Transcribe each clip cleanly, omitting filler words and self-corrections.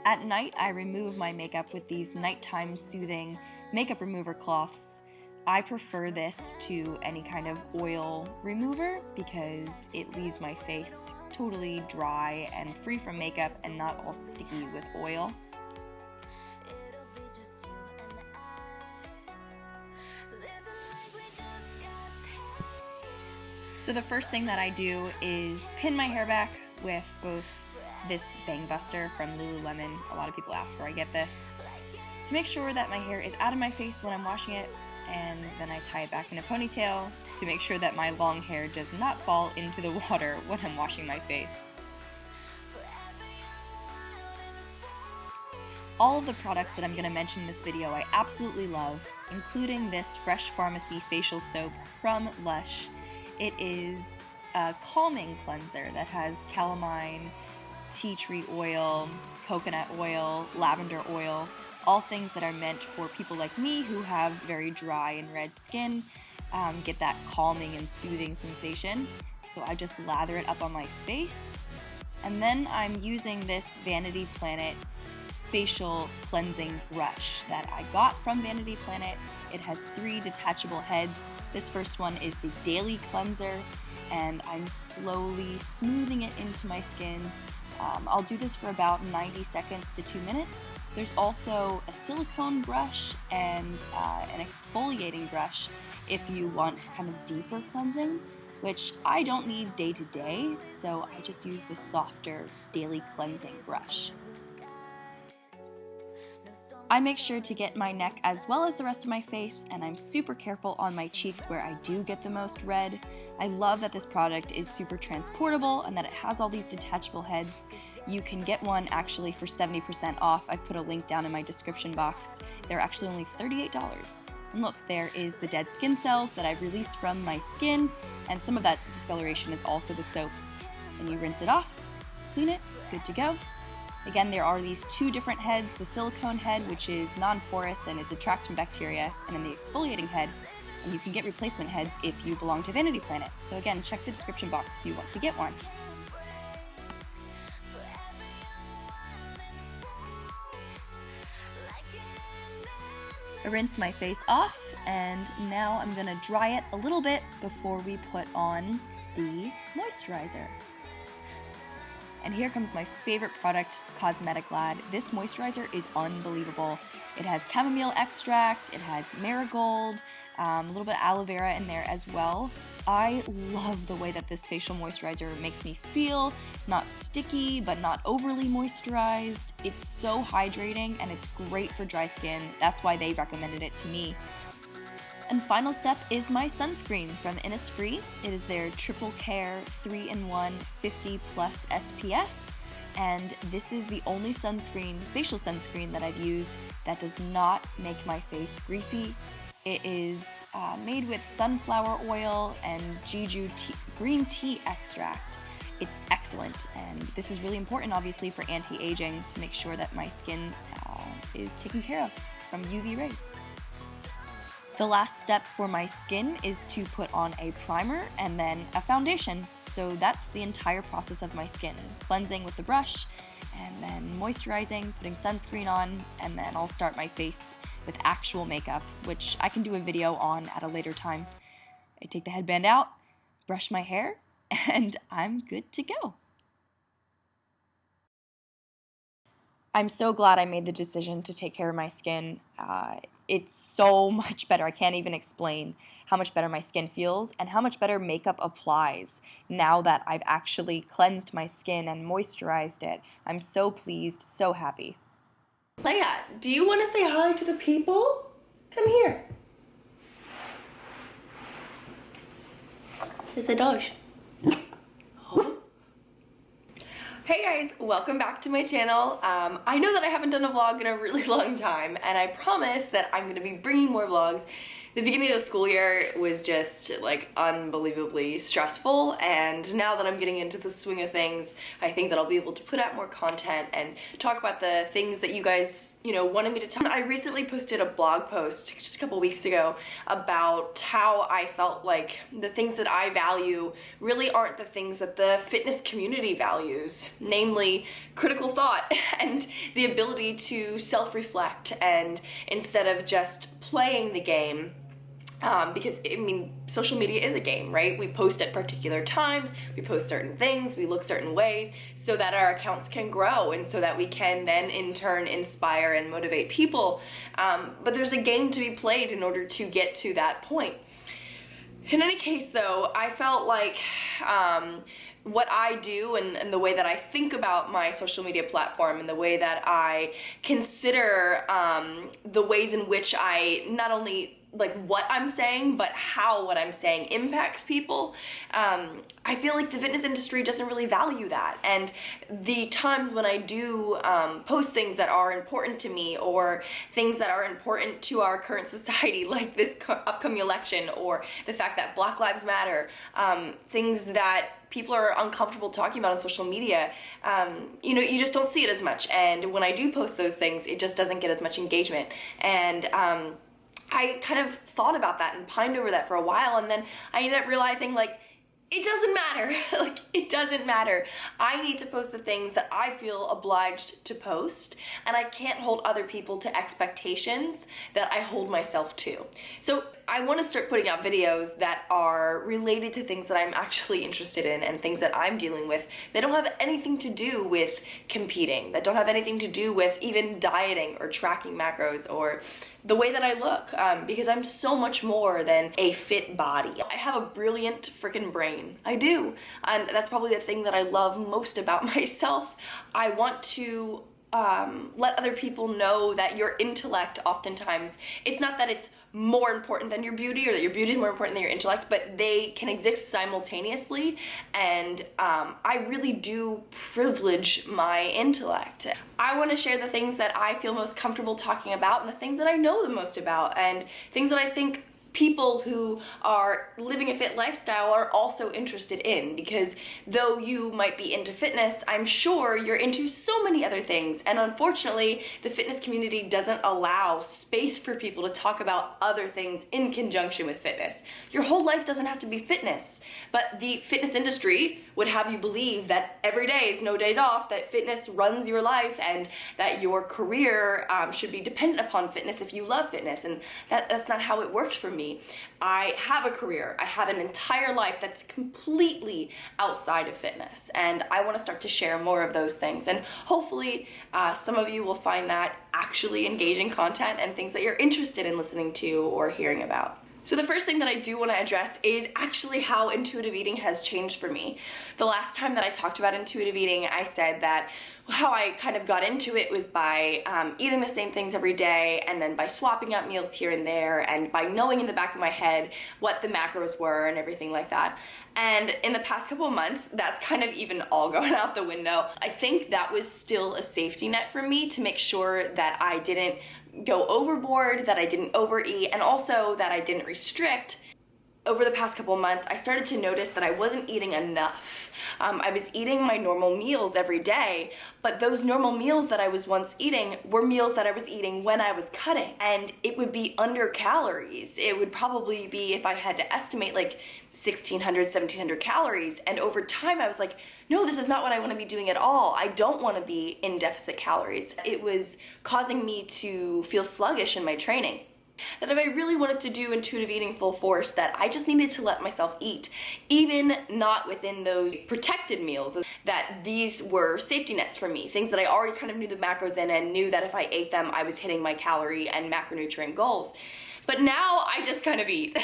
At night, I remove my makeup with these nighttime soothing makeup remover cloths. I prefer this to any kind of oil remover because it leaves my face totally dry and free from makeup and not all sticky with oil. So the first thing that I do is pin my hair back with both this Bang Buster from Lululemon. A lot of people ask where I get this. To make sure that my hair is out of my face when I'm washing it, and then I tie it back in a ponytail to make sure that my long hair does not fall into the water when I'm washing my face. All of the products that I'm going to mention in this video I absolutely love, including this Fresh Pharmacy facial soap from Lush. It is a calming cleanser that has calamine, tea tree oil, coconut oil, lavender oil, all things that are meant for people like me who have very dry and red skin, get that calming and soothing sensation. So I just lather it up on my face, and then I'm using this Vanity Planet facial cleansing brush that I got from Vanity Planet. It has 3 detachable heads. This first one is the Daily Cleanser, and I'm slowly smoothing it into my skin. I'll do this for about 90 seconds to 2 minutes. There's also a silicone brush and an exfoliating brush if you want kind of deeper cleansing, which I don't need day to day, so I just use the softer daily cleansing brush. I make sure to get my neck as well as the rest of my face, and I'm super careful on my cheeks where I do get the most red. I love that this product is super transportable and that it has all these detachable heads. You can get one actually for 70% off. I put a link down in my description box. They're actually only $38. And look, there is the dead skin cells that I've released from my skin, and some of that discoloration is also the soap. And you rinse it off, clean it, good to go. Again, there are these 2 different heads, the silicone head, which is non-porous and it detracts from bacteria, and then the exfoliating head, and you can get replacement heads if you belong to Vanity Planet. So again, check the description box if you want to get one. I rinse my face off, and now I'm gonna dry it a little bit before we put on the moisturizer. And here comes my favorite product, Cosmetic lad. This moisturizer is unbelievable. It has chamomile extract, it has marigold, a little bit of aloe vera in there as well. I love the way that this facial moisturizer makes me feel, not sticky, but not overly moisturized. It's so hydrating and it's great for dry skin. That's why they recommended it to me. And final step is my sunscreen from Innisfree. It is their Triple Care 3-in-1 50+ SPF. And this is the only sunscreen, facial sunscreen that I've used that does not make my face greasy. It is made with sunflower oil and Jeju green tea extract. It's excellent, and this is really important obviously for anti-aging to make sure that my skin is taken care of from UV rays. The last step for my skin is to put on a primer and then a foundation. So that's the entire process of my skin. Cleansing with the brush, and then moisturizing, putting sunscreen on, and then I'll start my face with actual makeup, which I can do a video on at a later time. I take the headband out, brush my hair, and I'm good to go. I'm so glad I made the decision to take care of my skin. It's so much better. I can't even explain how much better my skin feels and how much better makeup applies now that I've actually cleansed my skin and moisturized it. I'm so pleased, so happy. Leia, do you want to say hi to the people? Come here. Yes, it does. Hey guys, welcome back to my channel. I know that I haven't done a vlog in a really long time, and I promise that I'm going to be bringing more vlogs. The beginning of the school year was just like unbelievably stressful, and now that I'm getting into the swing of things, I think that I'll be able to put out more content and talk about the things that you guys, you know, wanted me to talk. I recently posted a blog post just a couple weeks ago about how I felt like the things that I value really aren't the things that the fitness community values, namely critical thought and the ability to self-reflect, and instead of just playing the game, because I mean, social media is a game, right? We post at particular times, we post certain things, we look certain ways so that our accounts can grow and so that we can then in turn inspire and motivate people. But there's a game to be played in order to get to that point. In any case though, I felt like what I do and the way that I think about my social media platform and the way that I consider the ways in which I not only like what I'm saying, but how what I'm saying impacts people. I feel like the fitness industry doesn't really value that. And the times when I do post things that are important to me, or things that are important to our current society, like this upcoming election, or the fact that Black Lives Matter, things that people are uncomfortable talking about on social media, you know, you just don't see it as much. And when I do post those things, it just doesn't get as much engagement. And I kind of thought about that and pined over that for a while, and then I ended up realizing, like, it doesn't matter. Like, it doesn't matter. I need to post the things that I feel obliged to post, and I can't hold other people to expectations that I hold myself to. So I want to start putting out videos that are related to things that I'm actually interested in and things that I'm dealing with that don't have anything to do with competing, that don't have anything to do with even dieting or tracking macros or the way that I look, because I'm so much more than a fit body. I have a brilliant freaking brain. I do. And that's probably the thing that I love most about myself. I want to let other people know that your intellect, oftentimes, it's not that it's more important than your beauty or that your beauty is more important than your intellect, but they can exist simultaneously. And I really do privilege my intellect. I want to share the things that I feel most comfortable talking about and the things that I know the most about and things that I think people who are living a fit lifestyle are also interested in, because though you might be into fitness, I'm sure you're into so many other things, and unfortunately the fitness community doesn't allow space for people to talk about other things in conjunction with fitness. Your whole life doesn't have to be fitness, but the fitness industry would have you believe that every day is no days off, that fitness runs your life, and that your career should be dependent upon fitness if you love fitness, and that's not how it works for me. I have a career, I have an entire life that's completely outside of fitness, and I want to start to share more of those things, and hopefully some of you will find that actually engaging content and things that you're interested in listening to or hearing about. So the first thing that I do want to address is actually how intuitive eating has changed for me. The last time that I talked about intuitive eating, I said that how I kind of got into it was by eating the same things every day, and then by swapping out meals here and there, and by knowing in the back of my head what the macros were and everything like that. And in the past couple of months, that's kind of even all gone out the window. I think that was still a safety net for me to make sure that I didn't go overboard, that I didn't overeat, and also that I didn't restrict. Over the past couple months, I started to notice that I wasn't eating enough. I was eating my normal meals every day, but those normal meals that I was once eating were meals that I was eating when I was cutting, and it would be under calories. It would probably be, if I had to estimate, like 1,600, 1,700 calories, and over time I was like, no, this is not what I want to be doing at all. I don't want to be in deficit calories. It was causing me to feel sluggish in my training. That if I really wanted to do intuitive eating full force, that I just needed to let myself eat, even not within those protected meals, that these were safety nets for me, things that I already kind of knew the macros in and knew that if I ate them, I was hitting my calorie and macronutrient goals. But now I just kind of eat.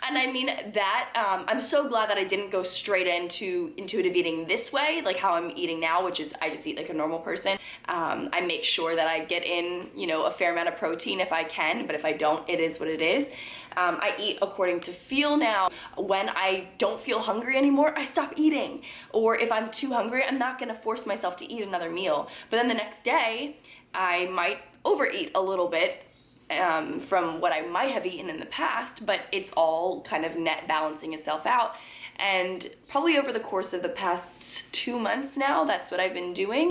And I mean that, I'm so glad that I didn't go straight into intuitive eating this way, like how I'm eating now, which is I just eat like a normal person. I make sure that I get in, you know, a fair amount of protein if I can, but if I don't, it is what it is. I eat according to feel now. When I don't feel hungry anymore, I stop eating. Or if I'm too hungry, I'm not gonna force myself to eat another meal. But then the next day, I might overeat a little bit, from what I might have eaten in the past, but it's all kind of net balancing itself out. And probably over the course of the past 2 months now, that's what I've been doing.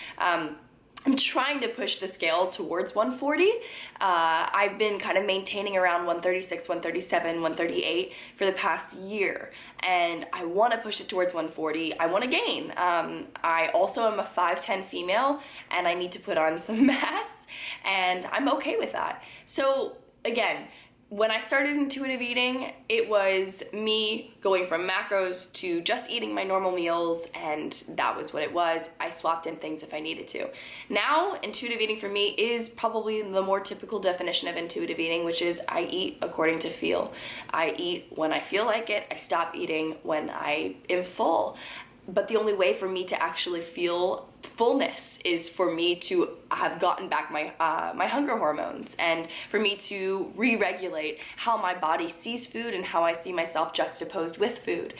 I'm trying to push the scale towards 140. I've been kind of maintaining around 136, 137, 138 for the past year, and I want to push it towards 140. I want to gain. I also am a 5'10" female, and I need to put on some mass, and I'm okay with that. So again, when I started intuitive eating, it was me going from macros to just eating my normal meals, and that was what it was. I swapped in things if I needed to. Now, intuitive eating for me is probably the more typical definition of intuitive eating, which is I eat according to feel. I eat when I feel like it. I stop eating when I am full. But the only way for me to actually feel fullness is for me to have gotten back my my hunger hormones, and for me to re-regulate how my body sees food and how I see myself juxtaposed with food.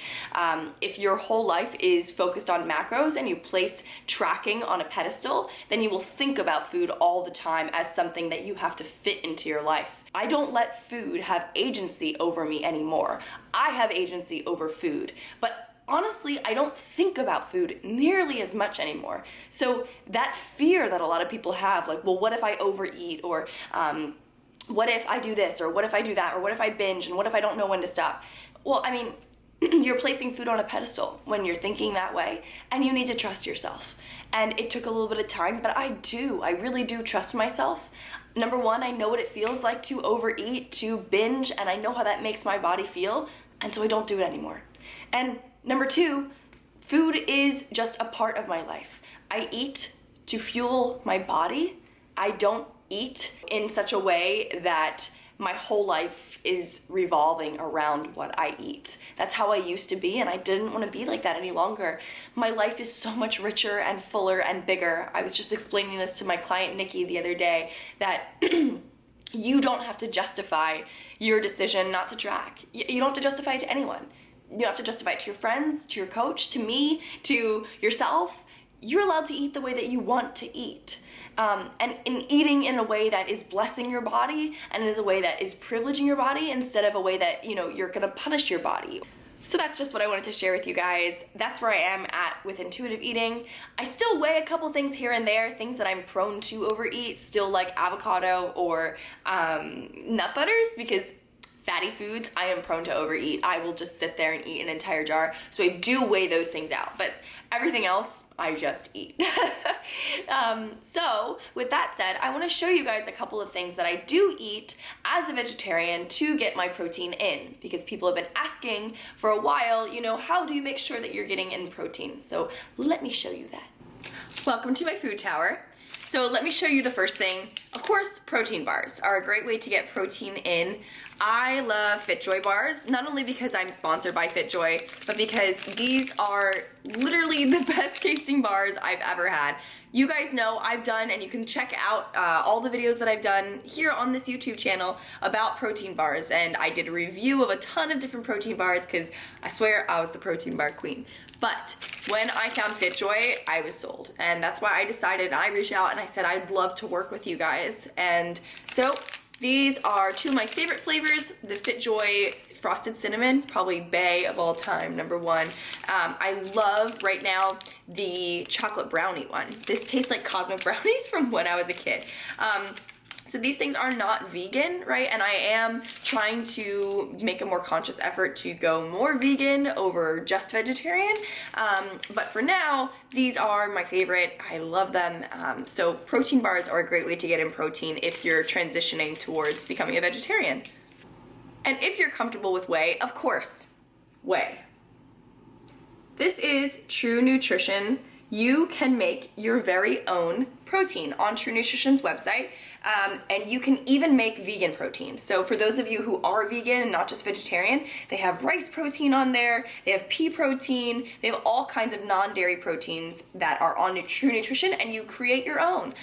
If your whole life is focused on macros and you place tracking on a pedestal, then you will think about food all the time as something that you have to fit into your life. I don't let food have agency over me anymore. I have agency over food, but honestly, I don't think about food nearly as much anymore. So that fear that a lot of people have, like, well, what if I overeat, or what if I do this, or what if I do that, or what if I binge, and what if I don't know when to stop? Well, I mean, you're placing food on a pedestal when you're thinking that way, and you need to trust yourself. And it took a little bit of time, but I really do trust myself. Number one, I know what it feels like to overeat, to binge, and I know how that makes my body feel, and so I don't do it anymore. And number two, food is just a part of my life. I eat to fuel my body. I don't eat in such a way that my whole life is revolving around what I eat. That's how I used to be, and I didn't want to be like that any longer. My life is so much richer and fuller and bigger. I was just explaining this to my client Nikki the other day, that you don't have to justify your decision not to track. You don't have to justify it to anyone. You don't have to justify it to your friends, to your coach, to me, to yourself. You're allowed to eat the way that you want to eat. And in eating in a way that is blessing your body, and is a way that is privileging your body, instead of a way that, you know, you're gonna punish your body. So that's just what I wanted to share with you guys. That's where I am at with intuitive eating. I still weigh a couple things here and there, things that I'm prone to overeat, still like avocado or nut butters, because fatty foods, I am prone to overeat. I will just sit there and eat an entire jar. So I do weigh those things out, but everything else, I just eat. So with that said, I want to show you guys a couple of things that I do eat as a vegetarian to get my protein in, because people have been asking for a while, you know, how do you make sure that you're getting in protein? So let me show you that. Welcome to my food tower. So let me show you the first thing. Of course, protein bars are a great way to get protein in. I love FitJoy bars, not only because I'm sponsored by FitJoy, but because these are literally the best tasting bars I've ever had. You guys know I've done, and you can check out all the videos that I've done here on this YouTube channel about protein bars, and I did a review of a ton of different protein bars because I swear I was the protein bar queen. But when I found FitJoy, I was sold, and that's why I decided, I reached out and I said I'd love to work with you guys. And so these are two of my favorite flavors, the FitJoy Frosted Cinnamon, probably bae of all time, number one. I love right now the chocolate brownie one. This tastes like Cosmic brownies from when I was a kid. So these things are not vegan, right? And I am trying to make a more conscious effort to go more vegan over just vegetarian. But for now, these are my favorite. I love them. So protein bars are a great way to get in protein if you're transitioning towards becoming a vegetarian. And if you're comfortable with whey, of course, whey. This is True Nutrition. You can make your very own protein on True Nutrition's website, and you can even make vegan protein. So for those of you who are vegan and not just vegetarian, they have rice protein on there, they have pea protein, they have all kinds of non-dairy proteins that are on True Nutrition, and you create your own.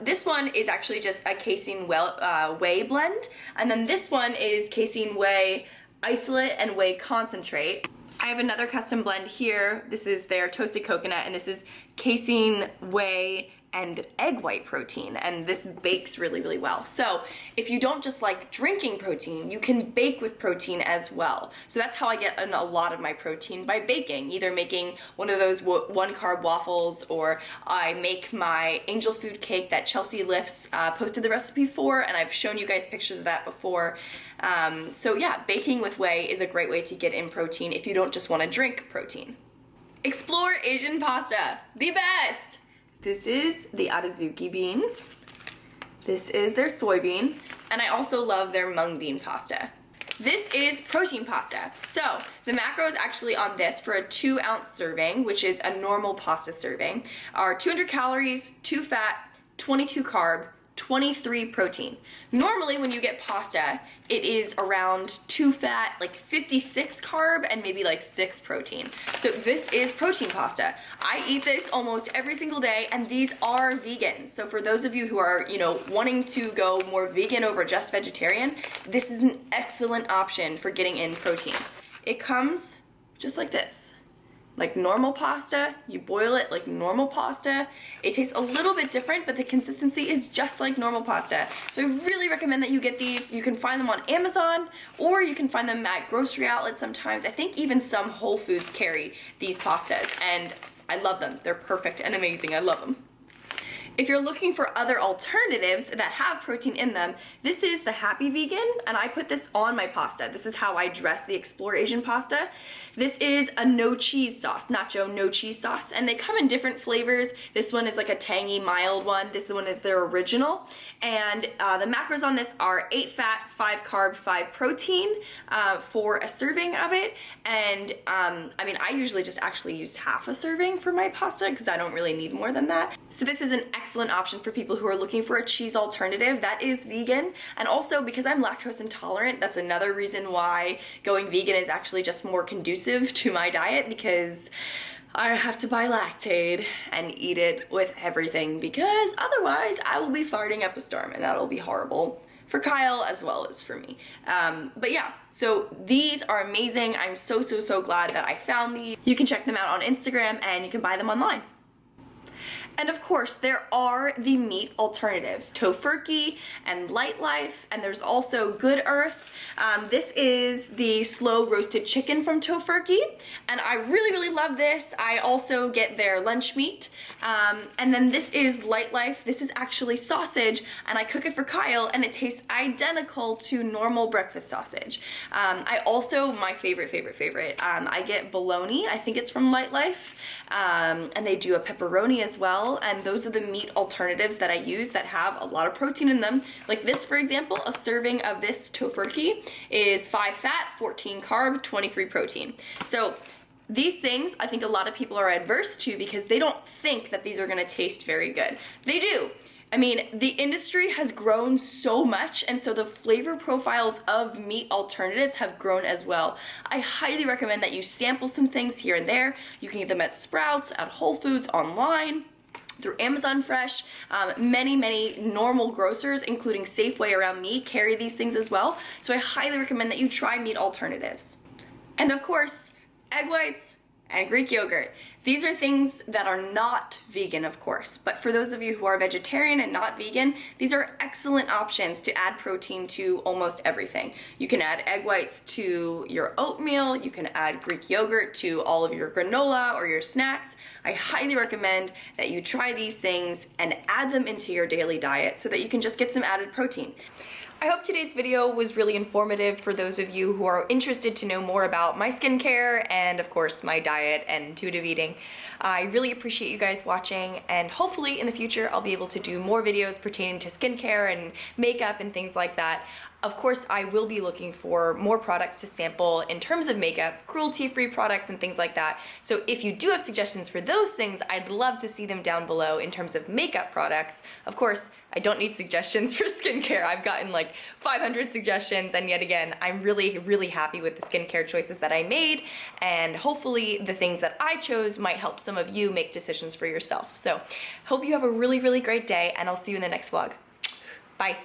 This one is actually just a casein whey blend, and then this one is casein whey isolate and whey concentrate. I have another custom blend here. This is their toasted coconut, and this is casein whey and egg white protein, and this bakes really, really well. So if you don't just like drinking protein, you can bake with protein as well. So that's how I get a lot of my protein, by baking, either making one of those one carb waffles, or I make my angel food cake that Chelsea Lifts posted the recipe for, and I've shown you guys pictures of that before. So yeah, baking with whey is a great way to get in protein if you don't just want to drink protein. Explore Asian pasta, the best! This is the Adazuki bean. This is their soybean, and I also love their mung bean pasta. This is protein pasta. So the macros actually on this for a 2-ounce serving, which is a normal pasta serving, are 200 calories, 2 fat, 22 carb, 23 protein. Normally when you get pasta, it is around 2 fat, like 56 carb, and maybe like 6 protein. So this is protein pasta. I eat this almost every single day, and these are vegan. So for those of you who are, you know, wanting to go more vegan over just vegetarian, this is an excellent option for getting in protein. It comes just like this. Like normal pasta, you boil it like normal pasta. It tastes a little bit different, but the consistency is just like normal pasta. So I really recommend that you get these. You can find them on Amazon, or you can find them at grocery outlets sometimes. I think even some Whole Foods carry these pastas, and I love them. They're perfect and amazing. I love them. If you're looking for other alternatives that have protein in them, this is the Happy Vegan, and I put this on my pasta. This is how I dress the Explore Asian pasta. This is a no cheese sauce, nacho no cheese sauce, and they come in different flavors. This one is like a tangy, mild one. This one is their original. And the macros on this are 8 fat, 5 carb, 5 protein for a serving of it. And I mean, I usually just actually use half a serving for my pasta because I don't really need more than that. So this is an excellent option for people who are looking for a cheese alternative that is vegan. And also, because I'm lactose intolerant, that's another reason why going vegan is actually just more conducive to my diet, because I have to buy Lactaid and eat it with everything, because otherwise I will be farting up a storm, and that'll be horrible for Kyle as well as for me. But yeah, so these are amazing. I'm so glad that I found these. You can check them out on Instagram, and you can buy them online. And of course, there are the meat alternatives, Tofurky and Light Life, and there's also Good Earth. This is the slow roasted chicken from Tofurky, and I really love this. I also get their lunch meat. And then this is Light Life. This is actually sausage, and I cook it for Kyle, and it tastes identical to normal breakfast sausage. I also, my favorite, I get bologna. I think it's from Light Life, and they do a pepperoni as well. And those are the meat alternatives that I use that have a lot of protein in them. Like this, for example, a serving of this Tofurky is 5 fat, 14 carb, 23 protein. So these things I think a lot of people are adverse to because they don't think that these are gonna taste very good. They do. I mean, the industry has grown so much, and so the flavor profiles of meat alternatives have grown as well. I highly recommend that you sample some things here and there. You can get them at Sprouts, at Whole Foods, online, through Amazon Fresh. Many normal grocers, including Safeway around me, carry these things as well. So I highly recommend that you try meat alternatives. And of course, egg whites and Greek yogurt. These are things that are not vegan, of course, but for those of you who are vegetarian and not vegan, these are excellent options to add protein to almost everything. You can add egg whites to your oatmeal, you can add Greek yogurt to all of your granola or your snacks. I highly recommend that you try these things and add them into your daily diet so that you can just get some added protein. I hope today's video was really informative for those of you who are interested to know more about my skincare and of course my diet and intuitive eating. I really appreciate you guys watching, and hopefully in the future I'll be able to do more videos pertaining to skincare and makeup and things like that. Of course, I will be looking for more products to sample in terms of makeup, cruelty-free products and things like that. So if you do have suggestions for those things, I'd love to see them down below in terms of makeup products. Of course, I don't need suggestions for skincare. I've gotten like 500 suggestions, and yet again, I'm really happy with the skincare choices that I made, and hopefully the things that I chose might help some of you make decisions for yourself. So hope you have a really great day, and I'll see you in the next vlog. Bye.